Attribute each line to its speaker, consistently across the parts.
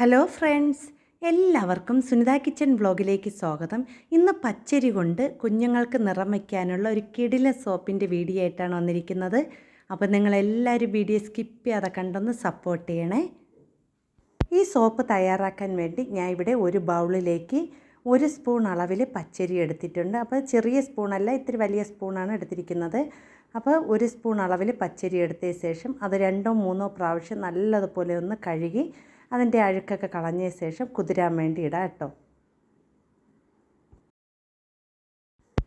Speaker 1: Hello friends, എല്ലാവർക്കും Sunitha kitchen വ്ലോഗിലേക്ക് സ്വാഗതം. ഇന്ന് പച്ചരി കൊണ്ട് കുഞ്ഞുങ്ങൾക്ക് നിറം വയ്ക്കാനുള്ള ഒരു കിടിലൻ സോപ്പിൻ്റെ വീഡിയോ ആയിട്ടാണ് വന്നിരിക്കുന്നത്. അപ്പോൾ നിങ്ങളെല്ലാവരും വീഡിയോ സ്കിപ്പ് ചെയ്യാതെ കണ്ടൊന്ന് സപ്പോർട്ട് ചെയ്യണേ. ഈ സോപ്പ് തയ്യാറാക്കാൻ വേണ്ടി ഞാൻ ഇവിടെ ഒരു ബൗളിലേക്ക് 1 സ്പൂൺ അളവിൽ പച്ചരി എടുത്തിട്ടുണ്ട്. അപ്പോൾ ചെറിയ സ്പൂണല്ല, ഇത്തിരി വലിയ സ്പൂണാണ് എടുത്തിരിക്കുന്നത്. അപ്പോൾ 1 സ്പൂൺ അളവിൽ പച്ചരി എടുത്തതിന് ശേഷം അത് 2-3 പ്രാവശ്യം നല്ലതുപോലെ ഒന്ന് കഴുകി അതിൻ്റെ അഴുക്കൊക്കെ കളഞ്ഞ ശേഷം കുതിരാൻ വേണ്ടി ഇടാം കേട്ടോ.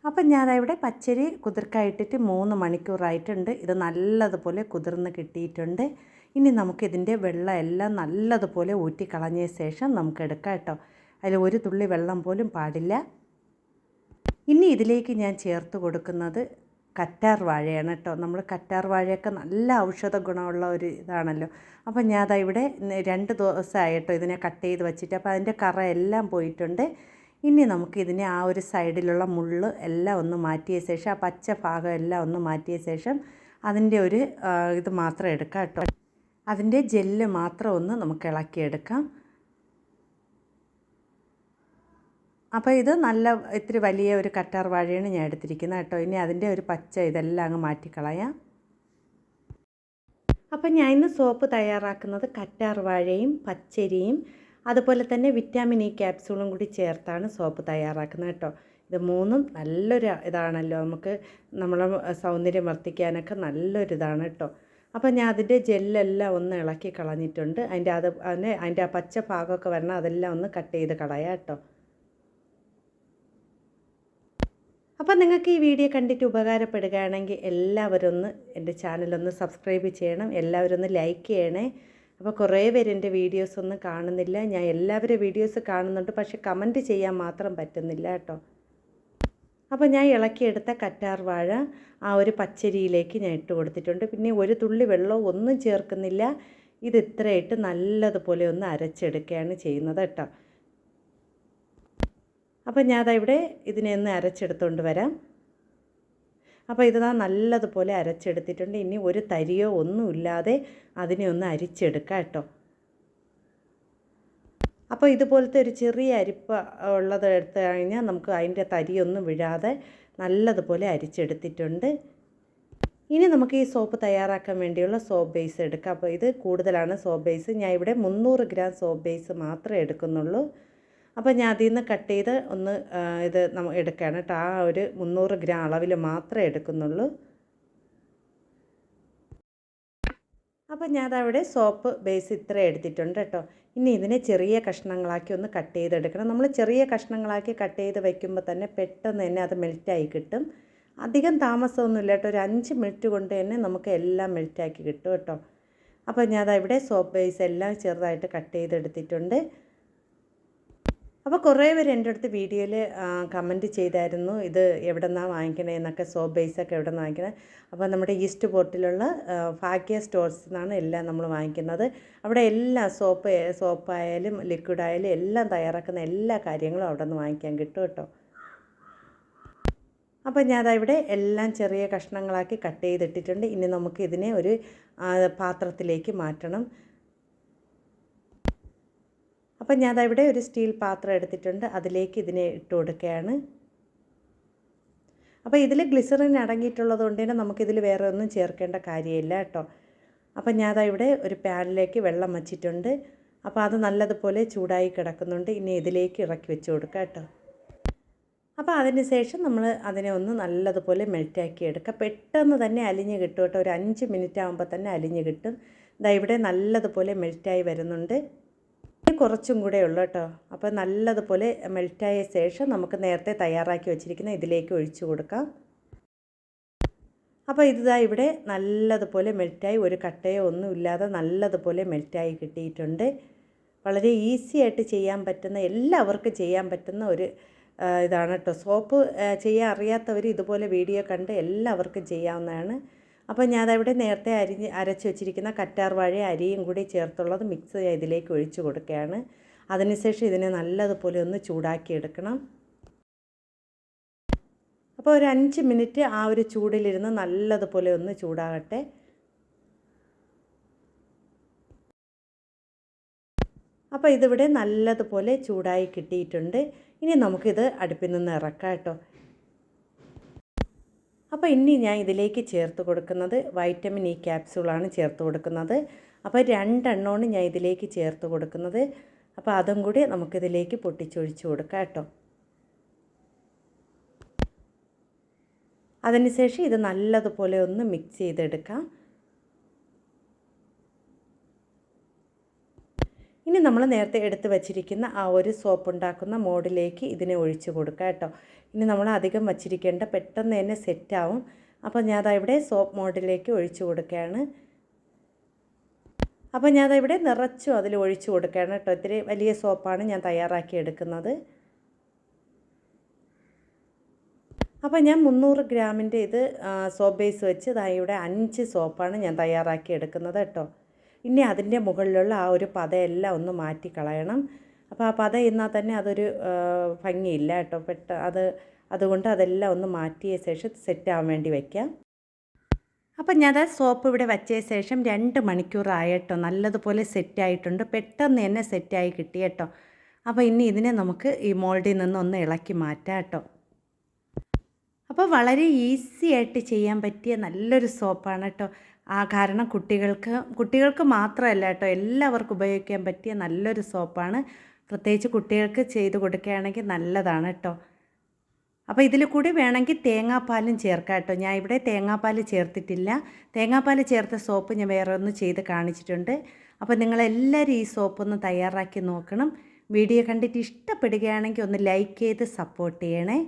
Speaker 1: അപ്പം ഞാനവിടെ പച്ചരി കുതിർക്കായിട്ടിട്ട് 3 മണിക്കൂറായിട്ടുണ്ട്. ഇത് നല്ലതുപോലെ കുതിർന്ന് കിട്ടിയിട്ടുണ്ട്. ഇനി നമുക്കിതിൻ്റെ വെള്ളം എല്ലാം നല്ലതുപോലെ ഊറ്റി കളഞ്ഞ ശേഷം നമുക്ക് എടുക്കാം കേട്ടോ. അതിൽ ഒരു തുള്ളി വെള്ളം പോലും പാടില്ല. ഇനി ഇതിലേക്ക് ഞാൻ ചേർത്ത് കൊടുക്കുന്നത് കറ്റാർ വാഴയാണ് കേട്ടോ. നമ്മൾ കറ്റാർ വാഴയൊക്കെ നല്ല ഔഷധ ഗുണമുള്ള ഒരു ഇതാണല്ലോ. അപ്പം ഞാൻ ഇവിടെ 2 ദിവസമായിട്ടോ ഇതിനെ കട്ട് ചെയ്ത് വെച്ചിട്ട്. അപ്പോൾ അതിൻ്റെ കറ എല്ലാം പോയിട്ടുണ്ട്. ഇനി നമുക്ക് ഇതിനെ ആ ഒരു സൈഡിലുള്ള മുള്ള് എല്ലാം ഒന്ന് മാറ്റിയ ശേഷം, ആ പച്ച ഭാഗം എല്ലാം ഒന്ന് മാറ്റിയ ശേഷം അതിൻ്റെ ഒരു ഇത് മാത്രം എടുക്കാം കേട്ടോ. അതിൻ്റെ ജെല്ല് മാത്രം ഒന്ന് നമുക്ക് ഇളക്കിയെടുക്കാം. അപ്പോൾ ഇത് നല്ല ഇത്തിരി വലിയ ഒരു കറ്റാർ വാഴയാണ് ഞാൻ എടുത്തിരിക്കുന്നത് കേട്ടോ. ഇനി അതിൻ്റെ ഒരു പച്ച ഇതെല്ലാം അങ്ങ് മാറ്റിക്കളയാം. അപ്പം ഞാൻ ഇന്ന് സോപ്പ് തയ്യാറാക്കുന്നത് കറ്റാർ വാഴയും പച്ചരിയും അതുപോലെ തന്നെ വിറ്റാമിൻ ഇ ക്യാപ്സൂളും കൂടി ചേർത്താണ് സോപ്പ് തയ്യാറാക്കുന്നത് കേട്ടോ. ഇത് മൂന്നും നല്ലൊരു ഇതാണല്ലോ, നമുക്ക് നമ്മളെ സൗന്ദര്യം വർദ്ധിക്കാനൊക്കെ നല്ലൊരിതാണ് കേട്ടോ. അപ്പം ഞാൻ അതിൻ്റെ ജെല്ലെല്ലാം ഒന്ന് ഇളക്കി കളഞ്ഞിട്ടുണ്ട്. അതിൻ്റെ ആ പച്ച ഭാഗമൊക്കെ വരണം, അതെല്ലാം ഒന്ന് കട്ട് ചെയ്ത് കളയാം കേട്ടോ. അപ്പോൾ നിങ്ങൾക്ക് ഈ വീഡിയോ കണ്ടിട്ട് ഉപകാരപ്പെടുകയാണെങ്കിൽ എല്ലാവരും ഒന്ന് എൻ്റെ ചാനലൊന്ന് സബ്സ്ക്രൈബ് ചെയ്യണം, എല്ലാവരും ഒന്ന് ലൈക്ക് ചെയ്യണേ. അപ്പോൾ കുറേ പേര് എൻ്റെ വീഡിയോസ് ഒന്നും കാണുന്നില്ല. ഞാൻ എല്ലാവരുടെ വീഡിയോസ് കാണുന്നുണ്ട്, പക്ഷേ കമൻറ്റ് ചെയ്യാൻ മാത്രം പറ്റുന്നില്ല കേട്ടോ. അപ്പോൾ ഞാൻ ഇളക്കിയെടുത്ത കറ്റാർ വാഴ ആ ഒരു പച്ചരിയിലേക്ക് ഞാൻ ഇട്ട് കൊടുത്തിട്ടുണ്ട്. പിന്നെ ഒരു തുള്ളി വെള്ളവും ഒന്നും ചേർക്കുന്നില്ല. ഇത് ഇത്രയായിട്ട് നല്ലതുപോലെ ഒന്ന് അരച്ചെടുക്കുകയാണ് ചെയ്യുന്നത് കേട്ടോ. അപ്പോൾ ഞാൻ ഇവിടെ ഇതിനെ ഒന്ന് അരച്ചെടുത്തുകൊണ്ട് വരാം. അപ്പോൾ ഇത് നല്ലതുപോലെ അരച്ചെടുത്തിട്ടുണ്ട്. ഇനി ഒരു തരിയോ ഒന്നുമില്ലാതെ അതിനെ ഒന്ന് അരിച്ചെടുക്കാം കേട്ടോ. അപ്പോൾ ഇതുപോലത്തെ ഒരു ചെറിയ അരിപ്പ ഉള്ളത് എടുത്തു കഴിഞ്ഞാൽ നമുക്ക് അതിൻ്റെ തരിയൊന്നും വീഴാതെ നല്ലതുപോലെ അരിച്ചെടുത്തിട്ടുണ്ട്. ഇനി നമുക്ക് ഈ സോപ്പ് തയ്യാറാക്കാൻ വേണ്ടിയുള്ള സോപ്പ് ബേസ് എടുക്കാം. അപ്പോൾ ഇത് കൂടുതലാണ് സോപ്പ് ബേസ്. ഞാൻ ഇവിടെ 300 ഗ്രാം സോപ്പ് ബേസ് മാത്രമേ എടുക്കുന്നുള്ളൂ. അപ്പോൾ ഞാൻ അതിൽ നിന്ന് കട്ട് ചെയ്ത് ഒന്ന് ഇത് നമ്മൾ എടുക്കുകയാണ് കേട്ടോ. ആ ഒരു 300 ഗ്രാം അളവിൽ മാത്രമേ എടുക്കുന്നുള്ളൂ. അപ്പോൾ ഞാനവിടെ സോപ്പ് ബേസ് ഇത്ര എടുത്തിട്ടുണ്ട് കേട്ടോ. ഇനി ഇതിനെ ചെറിയ കഷ്ണങ്ങളാക്കി ഒന്ന് കട്ട് ചെയ്തെടുക്കണം. നമ്മൾ ചെറിയ കഷ്ണങ്ങളാക്കി കട്ട് ചെയ്ത് വയ്ക്കുമ്പോൾ തന്നെ പെട്ടെന്ന് തന്നെ അത് മെൽറ്റായി കിട്ടും. അധികം താമസമൊന്നുമില്ല കേട്ടോ. ഒരു 5 മിനിറ്റ് കൊണ്ട് തന്നെ നമുക്ക് എല്ലാം മെൽറ്റാക്കി കിട്ടും കേട്ടോ. അപ്പോൾ ഞാനവിടെ സോപ്പ് ബേസ് എല്ലാം ചെറുതായിട്ട് കട്ട് ചെയ്തെടുത്തിട്ടുണ്ട്. അപ്പോൾ കുറേ പേര് എൻ്റെ അടുത്ത് വീഡിയോയിൽ കമൻറ്റ് ചെയ്തായിരുന്നു, ഇത് എവിടെ നിന്നാണ് വാങ്ങിക്കണേ എന്നൊക്കെ, സോപ്പ് ബേസൊക്കെ എവിടെ നിന്ന് വാങ്ങിക്കണേ. അപ്പോൾ നമ്മുടെ ഈസ്റ്റ് പോർട്ടിലുള്ള ഭാഗ്യ സ്റ്റോഴ്സിൽ നിന്നാണ് എല്ലാം നമ്മൾ വാങ്ങിക്കുന്നത്. അവിടെ എല്ലാ സോപ്പായാലും ലിക്വിഡായാലും എല്ലാം തയ്യാറാക്കുന്ന എല്ലാ കാര്യങ്ങളും അവിടെ നിന്ന് വാങ്ങിക്കാൻ കിട്ടും കേട്ടോ. അപ്പോൾ ഞാനവിടെ എല്ലാം ചെറിയ കഷ്ണങ്ങളാക്കി കട്ട് ചെയ്തിട്ടിട്ടുണ്ട്. ഇനി നമുക്ക് ഇതിനെ ഒരു പാത്രത്തിലേക്ക് മാറ്റണം. അപ്പം ഞാനവിടെ ഒരു സ്റ്റീൽ പാത്രം എടുത്തിട്ടുണ്ട്. അതിലേക്ക് ഇതിനെ ഇട്ട് കൊടുക്കുകയാണ്. അപ്പോൾ ഇതിൽ ഗ്ലിസറിൻ അടങ്ങിയിട്ടുള്ളത് കൊണ്ട് തന്നെ നമുക്കിതിൽ വേറെ ഒന്നും ചേർക്കേണ്ട കാര്യമില്ല കേട്ടോ. അപ്പം ഞാനവിടെ ഒരു പാനിലേക്ക് വെള്ളം വച്ചിട്ടുണ്ട്. അപ്പോൾ അത് നല്ലതുപോലെ ചൂടായി കിടക്കുന്നുണ്ട്. ഇനി ഇതിലേക്ക് ഇറക്കി വെച്ച് കൊടുക്കുക കേട്ടോ. അപ്പോൾ അതിന് ശേഷം നമ്മൾ അതിനെ ഒന്ന് നല്ലതുപോലെ മെൽറ്റാക്കി എടുക്കുക. പെട്ടെന്ന് തന്നെ അലിഞ്ഞ് കിട്ടും കേട്ടോ. ഒരു 5 മിനിറ്റ് ആകുമ്പോൾ തന്നെ അലിഞ്ഞ് കിട്ടും. ഇവിടെ നല്ലതുപോലെ മെൽറ്റായി വരുന്നുണ്ട്. കുറച്ചും കൂടെ ഉള്ളൂ കേട്ടോ. അപ്പോൾ നല്ലതുപോലെ മെൽറ്റായ ശേഷം നമുക്ക് നേരത്തെ തയ്യാറാക്കി വെച്ചിരിക്കുന്ന ഇതിലേക്ക് ഒഴിച്ചു കൊടുക്കാം. അപ്പോൾ ഇവിടെ നല്ലതുപോലെ മെൽറ്റായി, ഒരു കട്ടയോ ഒന്നുമില്ലാതെ നല്ലതുപോലെ മെൽറ്റായി കിട്ടിയിട്ടുണ്ട്. വളരെ ഈസി ആയിട്ട് ചെയ്യാൻ പറ്റുന്ന, എല്ലാവർക്കും ചെയ്യാൻ പറ്റുന്ന ഒരു ഇതാണ് കേട്ടോ. സോപ്പ് ചെയ്യാൻ അറിയാത്തവർ ഇതുപോലെ വീഡിയോ കണ്ട് എല്ലാവർക്കും ചെയ്യാവുന്നതാണ്. അപ്പോൾ ഞാനവിടെ നേരത്തെ അരച്ച് വെച്ചിരിക്കുന്ന കറ്റാർ വാഴ അരിയും കൂടി ചേർത്തുള്ളത് മിക്സ് ഇതിലേക്ക് ഒഴിച്ചു കൊടുക്കുകയാണ്. അതിനുശേഷം ഇതിനെ നല്ലതുപോലെ ഒന്ന് ചൂടാക്കി എടുക്കണം. അപ്പോൾ ഒരു 5 മിനിറ്റ് ആ ഒരു ചൂടിലിരുന്ന് നല്ലതുപോലെ ഒന്ന് ചൂടാകട്ടെ. അപ്പോൾ ഇതിവിടെ നല്ലതുപോലെ ചൂടായി കിട്ടിയിട്ടുണ്ട്. ഇനി നമുക്കിത് അടുപ്പിൽ നിന്ന് ഇറക്കാം കേട്ടോ. അപ്പോൾ ഇനി ഞാൻ ഇതിലേക്ക് ചേർത്ത് കൊടുക്കുന്നത് വൈറ്റമിൻ ഇ ക്യാപ്സ്യൂളാണ് ചേർത്ത് കൊടുക്കുന്നത്. അപ്പോൾ 2 എണ്ണമാണ് ഞാൻ ഇതിലേക്ക് ചേർത്ത് കൊടുക്കുന്നത്. അപ്പോൾ അതും കൂടി നമുക്കിതിലേക്ക് പൊട്ടിച്ചൊഴിച്ച് കൊടുക്കാം കേട്ടോ. അതിനുശേഷം ഇത് നല്ലതുപോലെ ഒന്ന് മിക്സ് ചെയ്തെടുക്കാം. ഇനി നമ്മൾ നേരത്തെ എടുത്ത് വച്ചിരിക്കുന്ന ആ ഒരു സോപ്പ് ഉണ്ടാക്കുന്ന മോഡിലേക്ക് ഇതിനെ ഒഴിച്ച് കൊടുക്കാം കേട്ടോ. ഇനി നമ്മൾ അധികം വച്ചിരിക്കേണ്ട, പെട്ടെന്ന് തന്നെ സെറ്റാവും. അപ്പോൾ ഞാൻ ഇവിടെ സോപ്പ് മോഡിലേക്ക് ഒഴിച്ച് കൊടുക്കുകയാണ്. അപ്പോൾ ഞാൻ ഇവിടെ നിറച്ചും അതിൽ ഒഴിച്ച് കൊടുക്കുകയാണ് കേട്ടോ. ഇത്തിരി വലിയ സോപ്പാണ് ഞാൻ തയ്യാറാക്കി എടുക്കുന്നത്. അപ്പോൾ ഞാൻ 300 ഗ്രാമിൻ്റെ ഇത് സോപ്പ് ബേസ് വെച്ച് ഇവിടെ 5 സോപ്പാണ് ഞാൻ തയ്യാറാക്കി എടുക്കുന്നത് കേട്ടോ. ഇനി അതിൻ്റെ മുകളിലുള്ള ആ ഒരു പതയെല്ലാം ഒന്ന് മാറ്റി കളയണം. അപ്പോൾ ആ പത ഇരുന്നാൽ തന്നെ അതൊരു ഭംഗിയില്ല കേട്ടോ. അതുകൊണ്ട് അതെല്ലാം ഒന്ന് മാറ്റിയ ശേഷം സെറ്റാവാൻ വേണ്ടി വയ്ക്കാം. അപ്പം ഞാൻ സോപ്പ് ഇവിടെ വച്ച ശേഷം 2 മണിക്കൂറായി കേട്ടോ. നല്ലതുപോലെ സെറ്റായിട്ടുണ്ട്. പെട്ടെന്ന് തന്നെ സെറ്റായി കിട്ടി കേട്ടോ. അപ്പോൾ ഇനി ഇതിനെ നമുക്ക് ഈ മോൾഡിൽ നിന്ന് ഒന്ന് ഇളക്കി മാറ്റാം കേട്ടോ. അപ്പോൾ വളരെ ഈസി ആയിട്ട് ചെയ്യാൻ പറ്റിയ നല്ലൊരു സോപ്പാണ് കേട്ടോ. കാരണം കുട്ടികൾക്ക് മാത്രമല്ല കേട്ടോ, എല്ലാവർക്കും ഉപയോഗിക്കാൻ പറ്റിയ നല്ലൊരു സോപ്പാണ്. പ്രത്യേകിച്ച് കുട്ടികൾക്ക് ചെയ്ത് കൊടുക്കുകയാണെങ്കിൽ നല്ലതാണ് കേട്ടോ. അപ്പോൾ ഇതിൽ കൂടി വേണമെങ്കിൽ തേങ്ങാപ്പാലും ചേർക്കാം കേട്ടോ. ഞാൻ ഇവിടെ തേങ്ങാപ്പാൽ ചേർത്തിട്ടില്ല. തേങ്ങാപ്പാൽ ചേർത്ത സോപ്പ് ഞാൻ വേറെ ഒന്ന് ചെയ്ത് കാണിച്ചിട്ടുണ്ട്. അപ്പോൾ നിങ്ങളെല്ലാവരും ഈ സോപ്പൊന്ന് തയ്യാറാക്കി നോക്കണം. വീഡിയോ കണ്ടിട്ട് ഇഷ്ടപ്പെടുകയാണെങ്കിൽ ഒന്ന് ലൈക്ക് ചെയ്ത് സപ്പോർട്ട് ചെയ്യണേ.